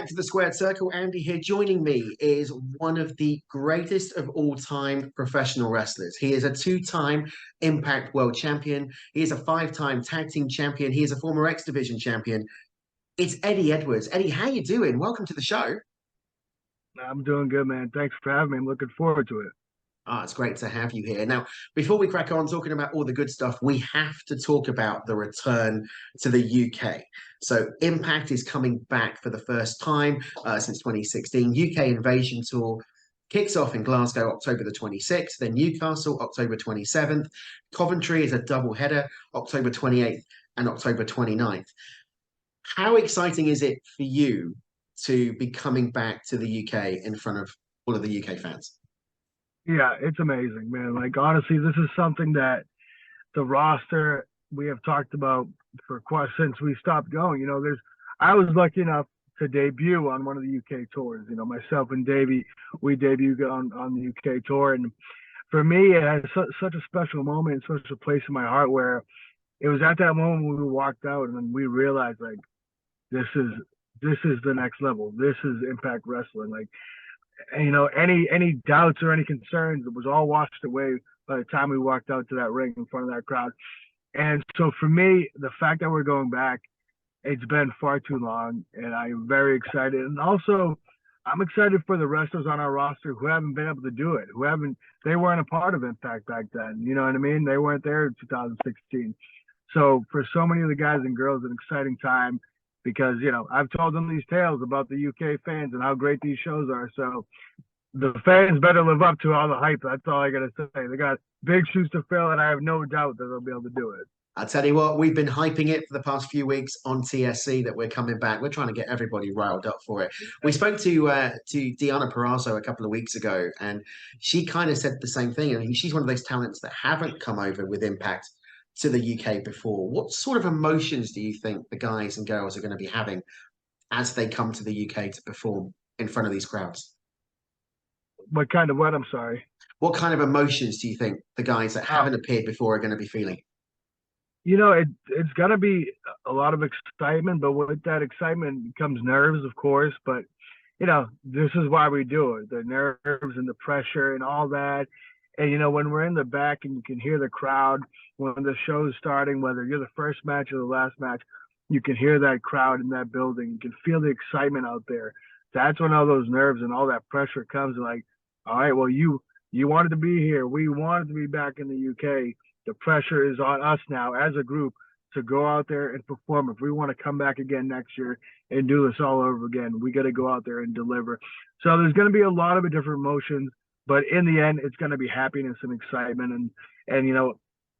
back to the Squared Circle. Andy here. Joining me is one of the greatest of all time professional wrestlers. He is a two-time Impact World Champion. He is a five-time Tag Team Champion. He is a former X Division Champion. It's Eddie Edwards. Eddie, how you doing? Welcome to the show. I'm doing good, man. Thanks for having me. I'm looking forward to it. It's great to have you here. Now, before we crack on talking about all the good stuff, we have to talk about the return to the UK. So, Impact is coming back for the first time since 2016. UK Invasion Tour kicks off in Glasgow October the 26th, then Newcastle October 27th. Coventry is a double header, October 28th and October 29th. How exciting is it for you to be coming back to the UK in front of all of the UK fans? Yeah, it's amazing, man. Like, honestly, this is something that the roster we have talked about for quite since we stopped going. I was lucky enough to debut on one of the UK tours. Myself and Davey, we debuted on the UK tour. And for me, it has such a special moment, such a place in my heart where it was at that moment when we walked out and then we realized, like, this is this is the next level. This is Impact Wrestling. Like, and, any doubts or any concerns, it was all washed away by the time we walked out to that ring in front of that crowd. And so for me, the fact that we're going back, it's been far too long, and I'm very excited. And also, I'm excited for the wrestlers on our roster who haven't been able to do it, they weren't a part of Impact back then. You know what I mean? They weren't there in 2016. So for so many of the guys and girls, an exciting time because, I've told them these tales about the UK fans and how great these shows are. So the fans better live up to all the hype. That's all I got to say. They got big shoes to fill, and I have no doubt that they'll be able to do it. I tell you what, we've been hyping it for the past few weeks on TSC that we're coming back. We're trying to get everybody riled up for it. We spoke to Deanna Perrazzo a couple of weeks ago, and she kind of said the same thing. I mean, she's one of those talents that haven't come over with Impact to the UK before. What sort of emotions do you think the guys and girls are going to be having as they come to the UK to perform in front of these crowds? What kind of what? I'm sorry. What kind of emotions do you think the guys that Oh, haven't appeared before are going to be feeling? it's gonna be a lot of excitement, but with that excitement comes nerves, of course. But this is why we do it: the nerves and the pressure and all that. And when we're in the back and you can hear the crowd when the show's starting, whether you're the first match or the last match, you can hear that crowd in that building. You can feel the excitement out there. That's when all those nerves and all that pressure comes. Like, all right, well, you wanted to be here. We wanted to be back in the UK. The pressure is on us now as a group to go out there and perform. If we want to come back again next year and do this all over again, we got to go out there and deliver. So there's going to be a lot of different emotions, but in the end, it's going to be happiness and excitement. And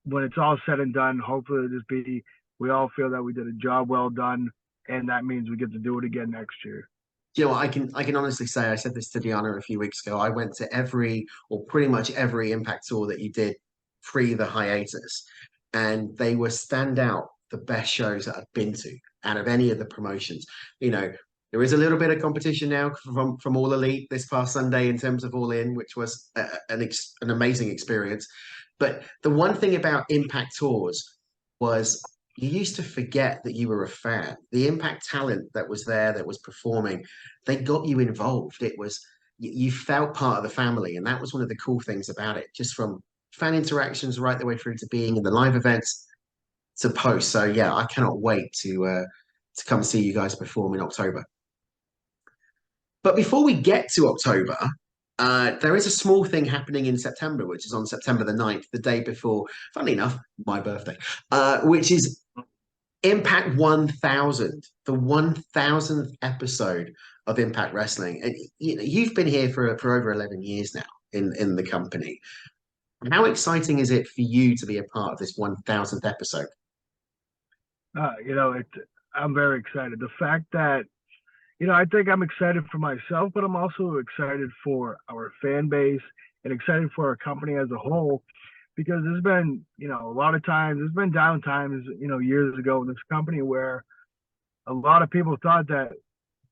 when it's all said and done, hopefully it'll just be we all feel that we did a job well done, and that means we get to do it again next year. You know, I can honestly say I said this to Diana a few weeks ago. I went to every or pretty much every Impact tour that you did pre the hiatus, and they were standout the best shows that I've been to out of any of the promotions. You know, there is a little bit of competition now from All Elite this past Sunday in terms of All In, which was an amazing experience. But the one thing about Impact tours was you used to forget that you were a fan. The Impact talent that was there, that was performing, they got you involved. It was you felt part of the family, and that was one of the cool things about it. Just from fan interactions right the way through to being in the live events to post. So yeah, I cannot wait to come see you guys perform in October. But before we get to October, there is a small thing happening in September, which is on September the 9th, the day before, funnily enough, my birthday, which is Impact 1000, the 1000th episode of Impact Wrestling. And you've been here for over 11 years now in the company. How exciting is it for you to be a part of this 1000th episode? Uh, you know, it. I'm very excited. The fact that I think I'm excited for myself, but I'm also excited for our fan base and excited for our company as a whole because there's been, a lot of times, there's been down times, years ago in this company where a lot of people thought that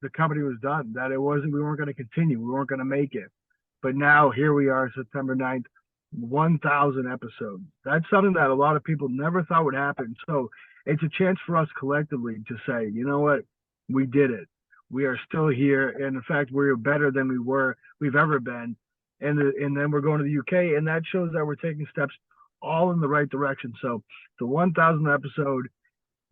the company was done, that we weren't going to continue, we weren't going to make it. But now here we are, September 9th, 1,000 episodes. That's something that a lot of people never thought would happen. So it's a chance for us collectively to say, you know what, we did it. We are still here, and in fact, we're better than we've ever been. And then we're going to the UK, and that shows that we're taking steps all in the right direction. So the 1,000th episode,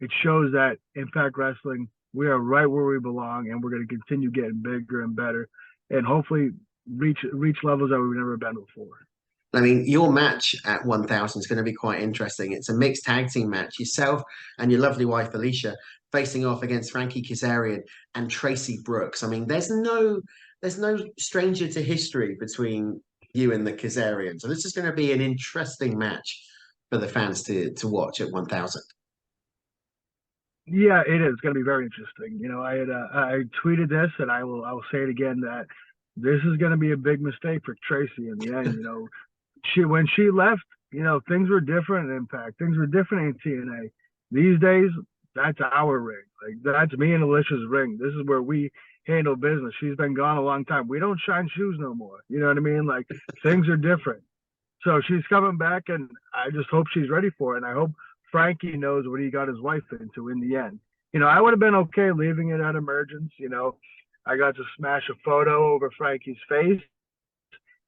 it shows that Impact Wrestling, we are right where we belong, and we're going to continue getting bigger and better, and hopefully reach levels that we've never been before. I mean, your match at 1000 is going to be quite interesting. It's a mixed tag team match. Yourself and your lovely wife, Alicia, facing off against Frankie Kazarian and Tracy Brooks. I mean, there's no stranger to history between you and the Kazarian. So this is going to be an interesting match for the fans to watch at 1000. Yeah, it is going to be very interesting. I tweeted this, and I will say it again that this is going to be a big mistake for Tracy in the end. She when she left, things were different in Impact. Things were different in TNA. These days, that's our ring. Like that's me and Alicia's ring. This is where we handle business. She's been gone a long time. We don't shine shoes no more. You know what I mean? Like things are different. So she's coming back, and I just hope she's ready for it. And I hope Frankie knows what he got his wife into in the end. I would have been okay leaving it at Emergence. I got to smash a photo over Frankie's face.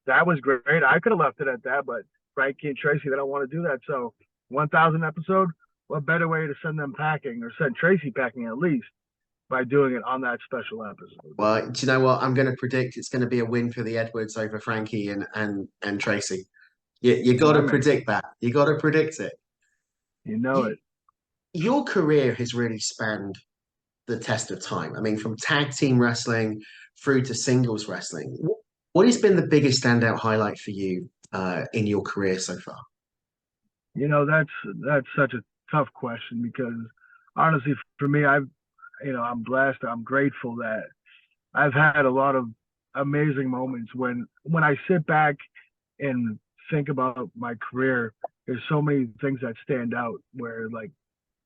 That was great. I could have left it at that, but Frankie and Tracy, they don't want to do that. So 1,000 episode, what better way to send them packing or send Tracy packing at least by doing it on that special episode? Well, do you know what? I'm going to predict it's going to be a win for the Edwards over Frankie and Tracy. You got My to man, predict that. You got to predict it. you know You, it. your career has really spanned the test of time. I mean, from tag team wrestling through to singles wrestling. What has been the biggest standout highlight for you in your career so far? That's such a tough question because honestly, for me, I'm blessed. I'm grateful that I've had a lot of amazing moments when I sit back and think about my career. There's so many things that stand out where like,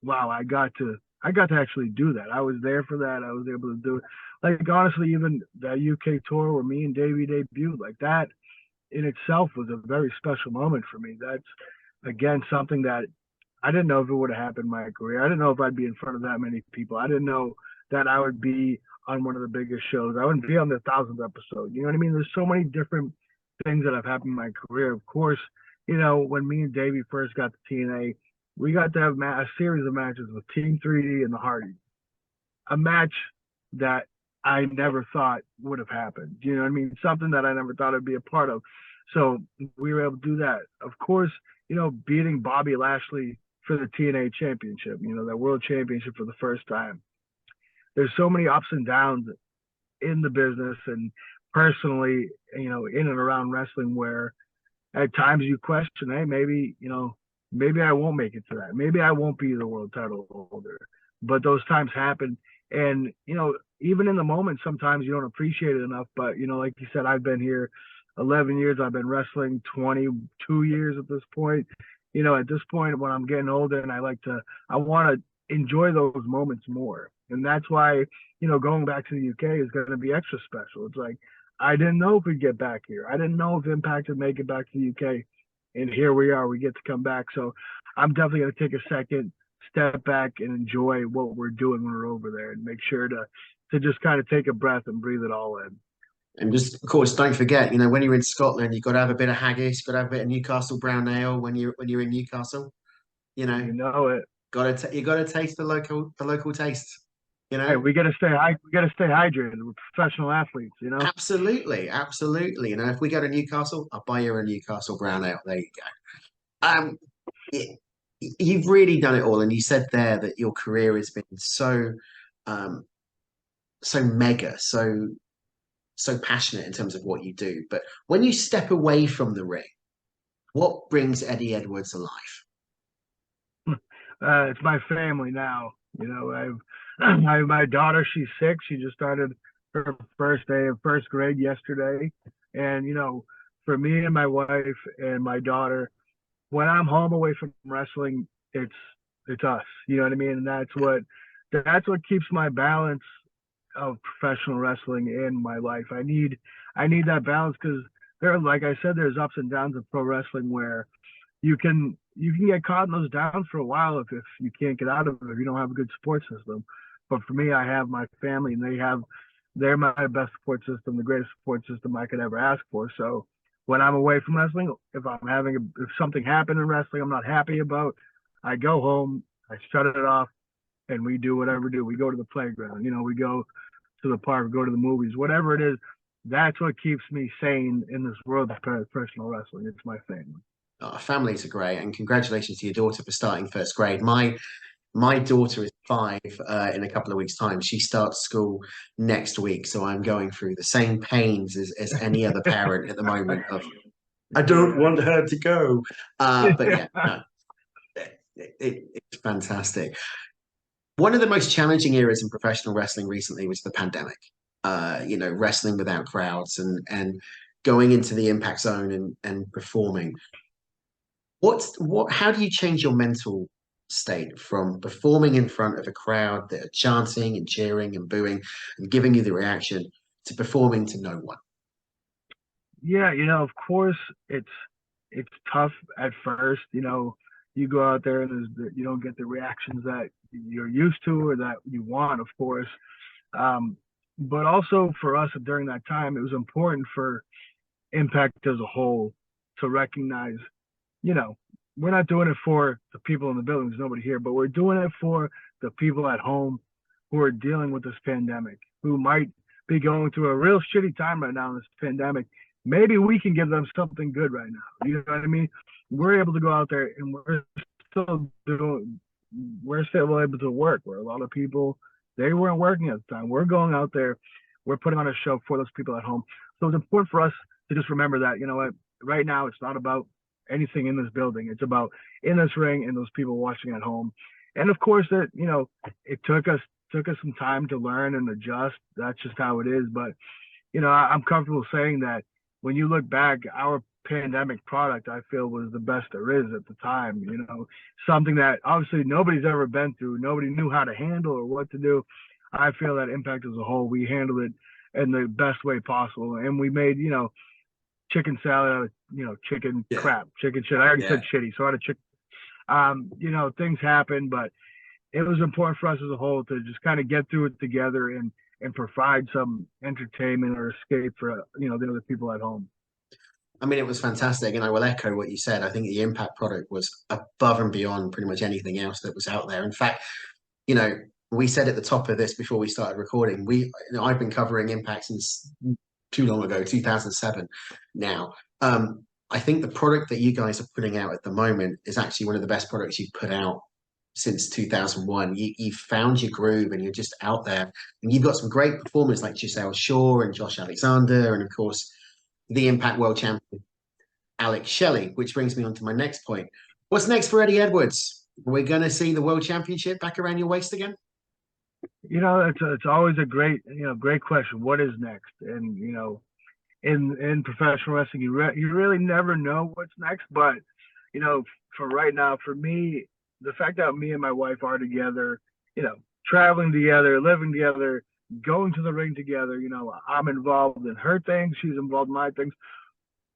wow, I got to actually do that. I was there for that. I was able to do it. Like honestly, even that UK tour where me and Davey debuted, like that in itself was a very special moment for me. That's again something that I didn't know if it would have happened in my career. I didn't know if I'd be in front of that many people. I didn't know that I would be on one of the biggest shows. I wouldn't be on the 1,000th episode. You know what I mean? There's so many different things that have happened in my career. Of course, when me and Davey first got to TNA, we got to have a series of matches with Team 3D and the Hardys. A match that I never thought would have happened. You know what I mean? Something that I never thought I'd be a part of. So we were able to do that. Of course, beating Bobby Lashley for the TNA championship, that world championship for the first time. There's so many ups and downs in the business and personally, in and around wrestling where at times you question, hey, maybe I won't make it to that. Maybe I won't be the world title holder. But those times happen. And, even in the moment, sometimes you don't appreciate it enough. But, like you said, I've been here 11 years. I've been wrestling 22 years at this point. At this point, when I'm getting older and I want to enjoy those moments more. And that's why, going back to the UK is going to be extra special. It's like, I didn't know if we'd get back here. I didn't know if Impact would make it back to the UK. And here we are, we get to come back. So I'm definitely going to take a second, step back and enjoy what we're doing when we're over there and make sure to just kind of take a breath and breathe it all in. And just, of course, don't forget, when you're in Scotland, you've got to have a bit of haggis, got to have a bit of Newcastle brown ale when you're in Newcastle. You know, You know it. you got to taste the local taste. You Hey, know, we got to stay high. We got to stay hydrated. We're professional athletes, you know. absolutely, absolutely. If we go to Newcastle, I'll buy you a Newcastle brown ale. There you go. Y- you've really done it all, and you said there that your career has been um, so mega, so passionate in terms of what you do. But when you step away from the ring, what brings Eddie Edwards alive? It's my family now. I have my daughter. She's 6. She just started her first day of first grade yesterday, and for me and my wife and my daughter, when I'm home away from wrestling, it's us. You know what I mean? And that's what keeps my balance of professional wrestling in my life. I need that balance because like I said, there's ups and downs of pro wrestling where you can get caught in those downs for a while if you can't get out of it, if you don't have a good support system. But for me, I have my family and they have they're my best support system, the greatest support system I could ever ask for. So when I'm away from wrestling, if something happened in wrestling I'm not happy about, I go home, I shut it off, and we do whatever we do. We go to the playground, we go to the park, go to the movies, whatever it is. That's what keeps me sane in this world of professional wrestling. It's my family. Families are great, and congratulations to your daughter for starting first grade. My daughter is 5 in a couple of weeks' time. She starts school next week, so I'm going through the same pains as any other parent at the moment of I don't want her to go. But yeah, no, it's fantastic. One of the most challenging eras in professional wrestling recently was the pandemic. Wrestling without crowds and going into the impact zone and performing. How do you change your mental state from performing in front of a crowd that are chanting and cheering and booing and giving you the reaction to performing to no one? Yeah, of course it's tough at first. You go out there and you don't get the reactions that you're used to or that you want, of course. Um, but also for us during that time, it was important for Impact as a whole to recognize, you know, we're not doing it for the people in the building. There's nobody here, but we're doing it for the people at home who are dealing with this pandemic, who might be going through a real shitty time right now in this pandemic. Maybe we can give them something good right now. You know what I mean? We're able to go out there and we're still able to work. Where a lot of people, they weren't working at the time. We're going out there, we're putting on a show for those people at home. So it's important for us to just remember that, what, right now it's not about anything in this building. It's about in this ring and those people watching at home. And of course that, it took us some time to learn and adjust. That's just how it is. But, I'm comfortable saying that when you look back, our pandemic product, I feel, was the best there is at the time. Something that obviously nobody's ever been through. Nobody knew how to handle or what to do. I feel that Impact as a whole, we handled it in the best way possible. And we made, chicken salad out of, chicken Yeah, crap, chicken shit. I already said yeah. shitty, so I had a chicken. Things happen, but it was important for us as a whole to just kind of get through it together and provide some entertainment or escape for the other people at home. I mean, it was fantastic, and I will echo what you said. I think the Impact product was above and beyond pretty much anything else that was out there. In fact, you know, we said at the top of this before we started recording, I've been covering Impact since too long ago, 2007 now. I think the product that you guys are putting out at the moment is actually one of the best products you've put out since 2001. You've found your groove and you're just out there. And you've got some great performers like Giselle Shaw and Josh Alexander, and of course, the Impact World Champion, Alex Shelley, which brings me on to my next point. What's next for Eddie Edwards? We're going to see the World Championship back around your waist again? It's always a great question. What is next? And in professional wrestling, you really never know what's next. But you know, for right now, for me, the fact that me and my wife are together, traveling together, living together, going to the ring together, I'm involved in her things, she's involved in my things.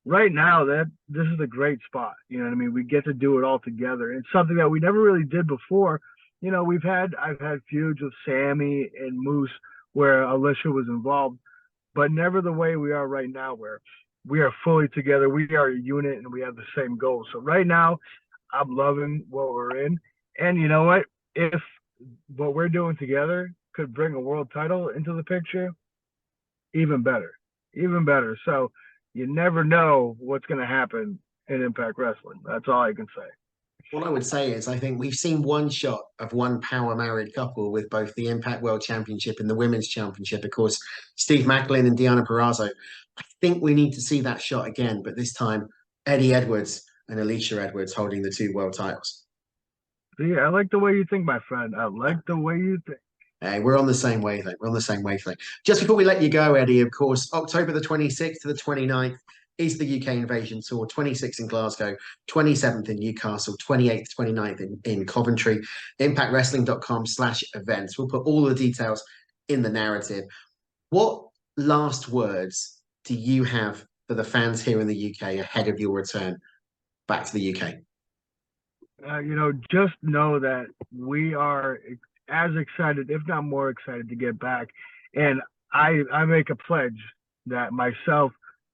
Right now, that this is a great spot. You know what I mean? We get to do it all together. It's something that we never really did before. I've had feuds with Sammy and Moose where Alicia was involved, but never the way we are right now, where we are fully together. We are a unit and we have the same goals. So right now, I'm loving what we're in. And you know what? If what we're doing together could bring a world title into the picture, even better, even better. So you never know what's going to happen in Impact Wrestling. That's all I can say. What I would say is, I think we've seen one shot of one power married couple with both the Impact World Championship and the Women's Championship. Of course, Steve Macklin and Deanna Perrazzo. I think we need to see that shot again, but this time Eddie Edwards and Alicia Edwards holding the two world titles. See, I like the way you think, my friend. I like the way you think. Hey, we're on the same wavelength. We're on the same wavelength. Just before we let you go, Eddie, of course, October the 26th to the 29th is the UK Invasion Tour, 26th in Glasgow, 27th in Newcastle, 28th, 29th in Coventry. ImpactWrestling.com/events. We'll put all the details in the narrative. What last words do you have for the fans here in the UK ahead of your return back to the UK? Just know that we are as excited, if not more excited, to get back. And I make a pledge that myself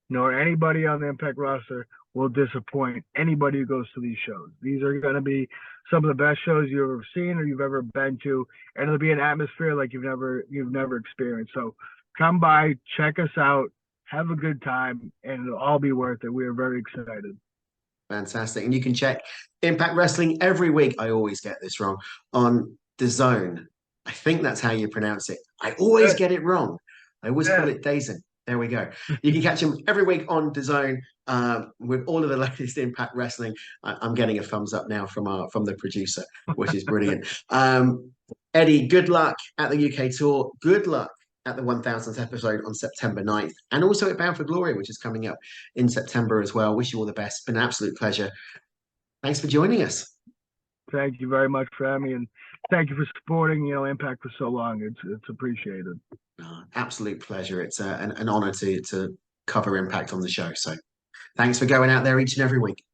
nor anybody on the Impact roster will disappoint anybody who goes to these shows. These are going to be some of the best shows you've ever seen or you've ever been to, and it'll be an atmosphere like you've never experienced. So come by, check us out, have a good time, and it'll all be worth it. We are very excited. Fantastic. And you can check Impact Wrestling every week. I always get this wrong on the Zone. I think that's how you pronounce it. I always Yeah, get it wrong. I always call yeah. it Dazen. There we go. You can catch him every week on the Zone with all of the latest Impact Wrestling. I'm getting a thumbs up now from the producer, which is brilliant. Eddie, good luck at the UK tour. Good luck at the 1000th episode on September 9th, and also at Bound for Glory, which is coming up in September as well. Wish you all the best. It's been an absolute pleasure. Thanks for joining us. Thank you very much for having me, and thank you for supporting Impact for so long. It's appreciated. Absolute pleasure. It's an honor to cover Impact on the show. So thanks for going out there each and every week.